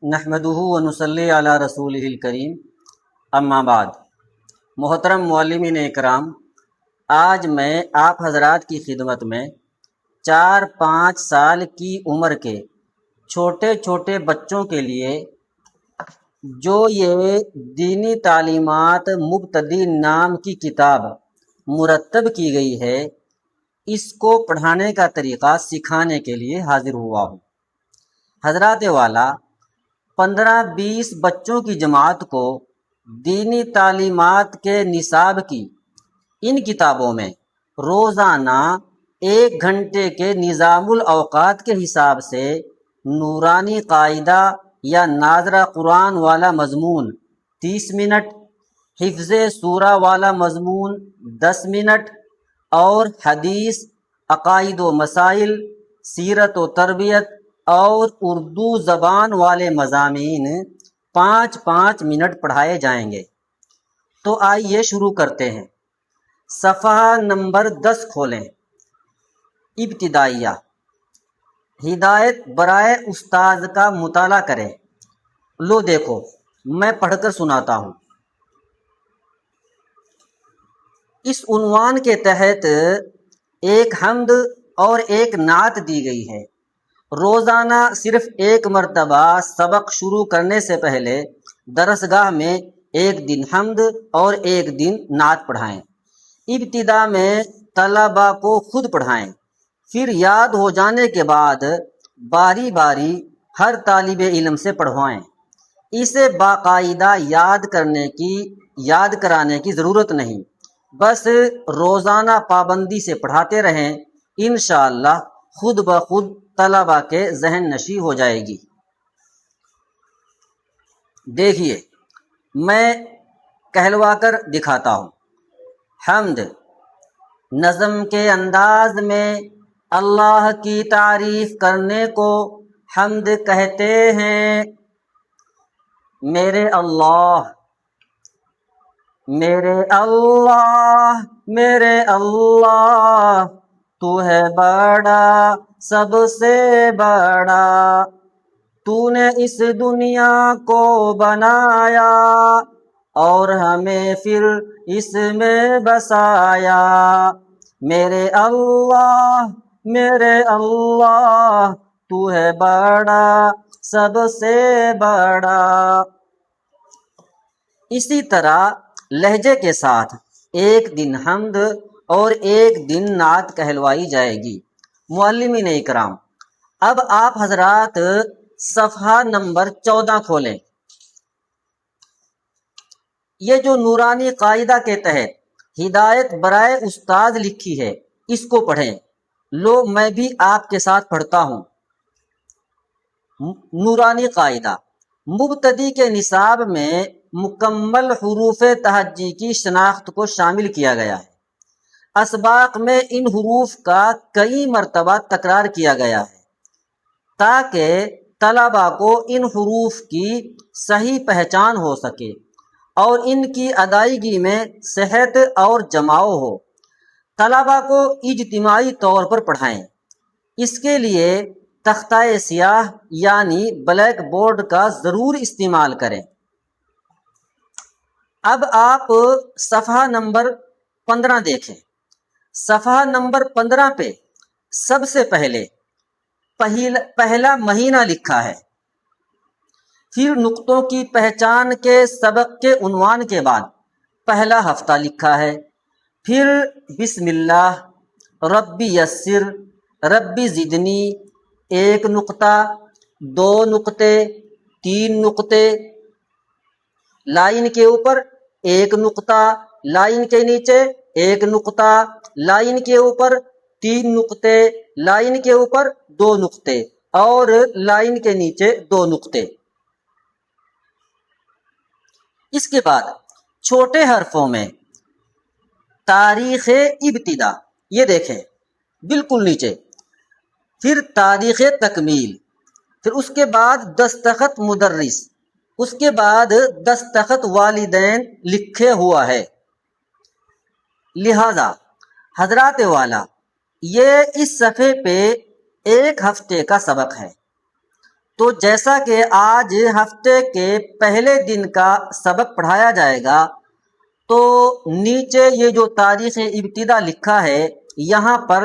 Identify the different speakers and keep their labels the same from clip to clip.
Speaker 1: نحمدہ و نصلی علی رسولہ الکریم، اما بعد۔ محترم معلمین اکرام، آج میں آپ حضرات کی خدمت میں 4-5 سال کی عمر کے چھوٹے چھوٹے بچوں کے لیے جو یہ دینی تعلیمات مبتدی نام کی کتاب مرتب کی گئی ہے، اس کو پڑھانے کا طریقہ سکھانے کے لیے حاضر ہوا ہوں۔ حضرات والا، 15-20 بچوں کی جماعت کو دینی تعلیمات کے نصاب کی ان کتابوں میں روزانہ 1 گھنٹے کے نظام الاوقات کے حساب سے نورانی قاعدہ یا ناظرہ قرآن والا مضمون 30 منٹ، حفظ سورہ والا مضمون 10 منٹ، اور حدیث، عقائد و مسائل، سیرت و تربیت اور اردو زبان والے مضامین 5-5 منٹ پڑھائے جائیں گے۔ تو آئیے شروع کرتے ہیں۔ صفحہ نمبر 10 کھولیں۔ ابتدائیہ، ہدایت برائے استاذ کا مطالعہ کریں۔ لو دیکھو، میں پڑھ کر سناتا ہوں۔ اس عنوان کے تحت ایک حمد اور ایک نعت دی گئی ہے۔ روزانہ صرف 1 مرتبہ سبق شروع کرنے سے پہلے درسگاہ میں 1 دن حمد اور 1 دن نعت پڑھائیں۔ ابتدا میں طلباء کو خود پڑھائیں، پھر یاد ہو جانے کے بعد باری باری ہر طالب علم سے پڑھوائیں۔ اسے باقاعدہ یاد کرانے کی ضرورت نہیں، بس روزانہ پابندی سے پڑھاتے رہیں، انشاءاللہ خود بخود طلباء کے ذہن نشیں ہو جائے گی۔ دیکھیے، میں کہلوا کر دکھاتا ہوں۔ حمد، نظم کے انداز میں اللہ کی تعریف کرنے کو حمد کہتے ہیں۔ میرے اللہ، میرے اللہ، میرے اللہ، تو ہے بڑا، سب سے بڑا، تو نے اس دنیا کو بنایا اور ہمیں پھر اس میں بسایا۔ میرے اللہ، میرے اللہ، تو ہے بڑا، سب سے بڑا۔ اسی طرح لہجے کے ساتھ 1 دن حمد اور 1 دن نعت کہلوائی جائے گی۔ معلمین اکرام، اب آپ حضرات صفحہ نمبر 14 کھولیں۔ یہ جو نورانی قاعدہ کے تحت ہدایت برائے استاذ لکھی ہے، اس کو پڑھیں۔ لو، میں بھی آپ کے ساتھ پڑھتا ہوں۔ نورانی قاعدہ، مبتدی کے نصاب میں مکمل حروف تہجی کی شناخت کو شامل کیا گیا ہے۔ اسباق میں ان حروف کا کئی مرتبہ تکرار کیا گیا ہے تاکہ طلباء کو ان حروف کی صحیح پہچان ہو سکے اور ان کی ادائیگی میں صحت اور جماؤ ہو۔ طلباء کو اجتماعی طور پر پڑھائیں۔ اس کے لیے تختہ سیاہ یعنی بلیک بورڈ کا ضرور استعمال کریں۔ اب آپ صفحہ نمبر 15 دیکھیں۔ صفحہ نمبر 15 پہ سب سے پہلے پہلا مہینہ لکھا ہے، پھر نقطوں کی پہچان کے سبق کے عنوان کے بعد پہلا ہفتہ لکھا ہے، پھر بسم اللہ، ربی یسر، ربی زدنی، 1 نقطہ، 2 نقطے، 3 نقطے، لائن کے اوپر 1 نقطہ، لائن کے نیچے 1 نقطہ، لائن کے اوپر 3 نقطے، لائن کے اوپر 2 نقطے اور لائن کے نیچے 2 نقطے۔ اس کے بعد چھوٹے حرفوں میں تاریخ ابتدا، یہ دیکھیں بالکل نیچے، پھر تاریخ تکمیل، پھر اس کے بعد دستخط مدرس، اس کے بعد دستخط والدین لکھے ہوا ہے۔ لہذا حضرات والا، یہ اس صفحے پہ 1 ہفتے کا سبق ہے۔ تو جیسا کہ آج ہفتے کے پہلے دن کا سبق پڑھایا جائے گا، تو نیچے یہ جو تاریخ ابتدا لکھا ہے یہاں پر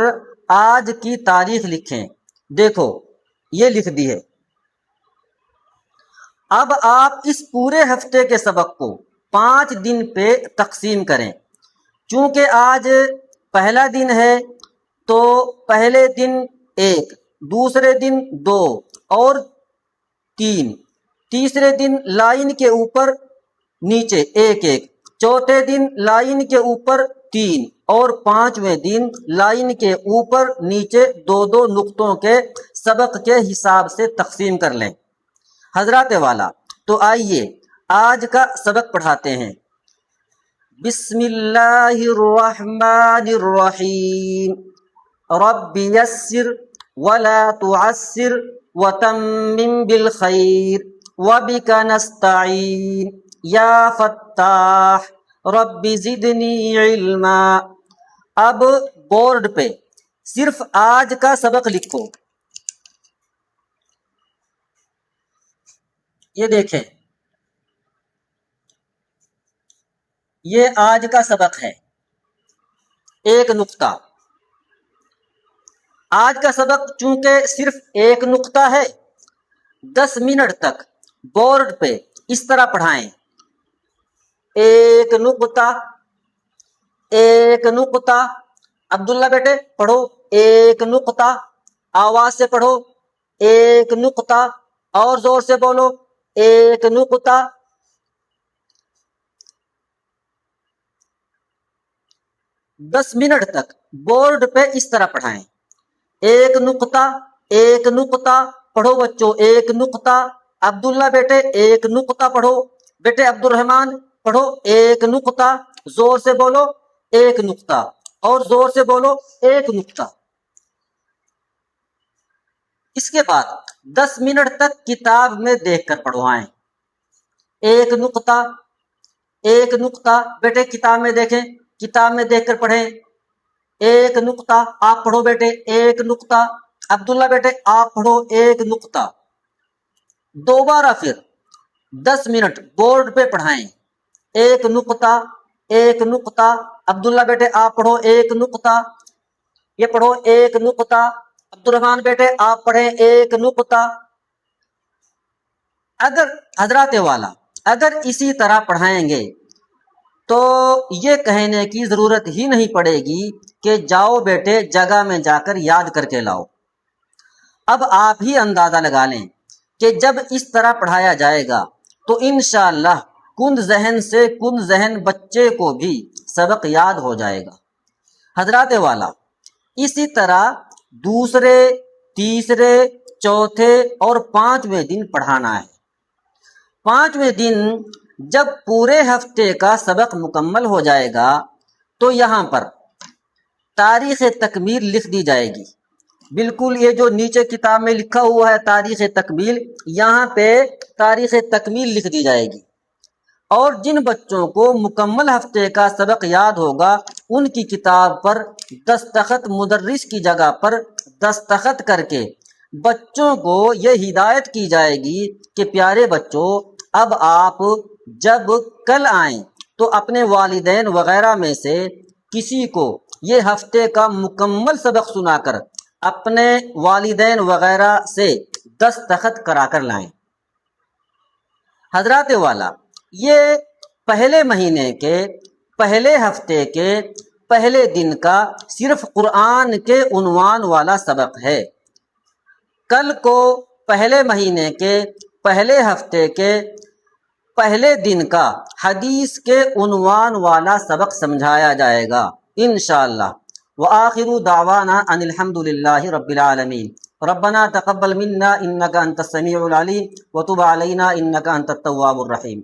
Speaker 1: آج کی تاریخ لکھیں۔ دیکھو یہ لکھ دی ہے۔ اب آپ اس پورے ہفتے کے سبق کو 5 دن پہ تقسیم کریں۔ چونکہ آج پہلا دن ہے تو پہلے دن 1، دوسرے دن 2 اور 3، تیسرے دن لائن کے اوپر نیچے 1 چوتھے دن لائن کے اوپر 3 اور 5ویں دن لائن کے اوپر نیچے 2 نقطوں کے سبق کے حساب سے تقسیم کر لیں۔ حضرات والا تو آئیے آج کا سبق پڑھاتے ہیں۔ بسم اللہ الرحمن الرحیم، رب یسر ولا تعسر وتمم بالخیر وبک نستعین یا فتاح رب زدنی علما۔ اب بورڈ پہ صرف آج کا سبق لکھو۔ یہ دیکھیں، یہ آج کا سبق ہے۔ ایک نقطہ، آج کا سبق چونکہ صرف ایک نقطہ ہے، 10 منٹ تک بورڈ پہ اس طرح پڑھائیں۔ ایک نقطہ، ایک نقطہ، عبداللہ بیٹے پڑھو، ایک نقطہ، آواز سے پڑھو، ایک نقطہ، اور زور سے بولو، ایک نقطہ۔ 10 منٹ تک بورڈ پہ اس طرح پڑھائیں۔ ایک نقطہ، ایک نقطہ، پڑھو بچوں، ایک نقطہ۔ عبداللہ بیٹے ایک نقطہ پڑھو، بیٹے عبد الرحمن پڑھو، ایک نقطہ، زور سے بولو، ایک نقطہ، اور زور سے بولو، ایک نقطہ۔ اس کے بعد 10 منٹ تک کتاب میں دیکھ کر پڑھوائیں۔ ایک نقطہ، ایک نقطہ، بیٹے کتاب میں دیکھیں، کتاب میں دیکھ کر پڑھیں۔ ایک نقطہ، آپ پڑھو بیٹے، ایک نقطہ، عبداللہ بیٹے آپ پڑھو، ایک نقطہ۔ دوبارہ پھر 10 منٹ بورڈ پہ پڑھائیں۔ ایک نقطہ، ایک نقطہ، عبداللہ بیٹے آپ پڑھو، ایک نقطہ، یہ پڑھو، ایک نقطہ، عبد الرحمن بیٹے آپ پڑھیں، ایک نقطہ۔ اگر حضرات والا اگر اسی طرح پڑھائیں گے تو یہ کہنے کی ضرورت ہی نہیں پڑے گی کہ جاؤ بیٹے جگہ میں جا کر یاد کر کے لاؤ۔ اب آپ ہی اندازہ لگا لیں کہ جب اس طرح پڑھایا جائے گا تو انشاءاللہ کند ذہن سے کند ذہن بچے کو بھی سبق یاد ہو جائے گا۔ حضرات والا اسی طرح دوسرے، تیسرے، چوتھے اور 5ویں دن پڑھانا ہے۔ 5ویں دن جب پورے ہفتے کا سبق مکمل ہو جائے گا تو یہاں پر تاریخ تکمیل لکھ دی جائے گی۔ بالکل یہ جو نیچے کتاب میں لکھا ہوا ہے تاریخ تکمیل، یہاں پہ تاریخ تکمیل لکھ دی جائے گی، اور جن بچوں کو مکمل ہفتے کا سبق یاد ہوگا ان کی کتاب پر دستخط مدرس کی جگہ پر دستخط کر کے بچوں کو یہ ہدایت کی جائے گی کہ پیارے بچوں اب آپ جب کل آئیں تو اپنے والدین وغیرہ میں سے کسی کو یہ ہفتے کا مکمل سبق سنا کر اپنے والدین وغیرہ سے دستخط کرا کر لائیں۔ حضرات والا یہ پہلے مہینے کے پہلے ہفتے کے پہلے دن کا صرف قرآن کے عنوان والا سبق ہے۔ کل کو پہلے مہینے کے پہلے ہفتے کے پہلے دن کا حدیث کے عنوان والا سبق سمجھایا جائے گا انشاءاللہ۔ وآخر دعوانا ان الحمد للہ رب العالمین۔ ربنا تقبل منا انک انت السمیع العلیم وتب علینا انک انت التواب الرحیم۔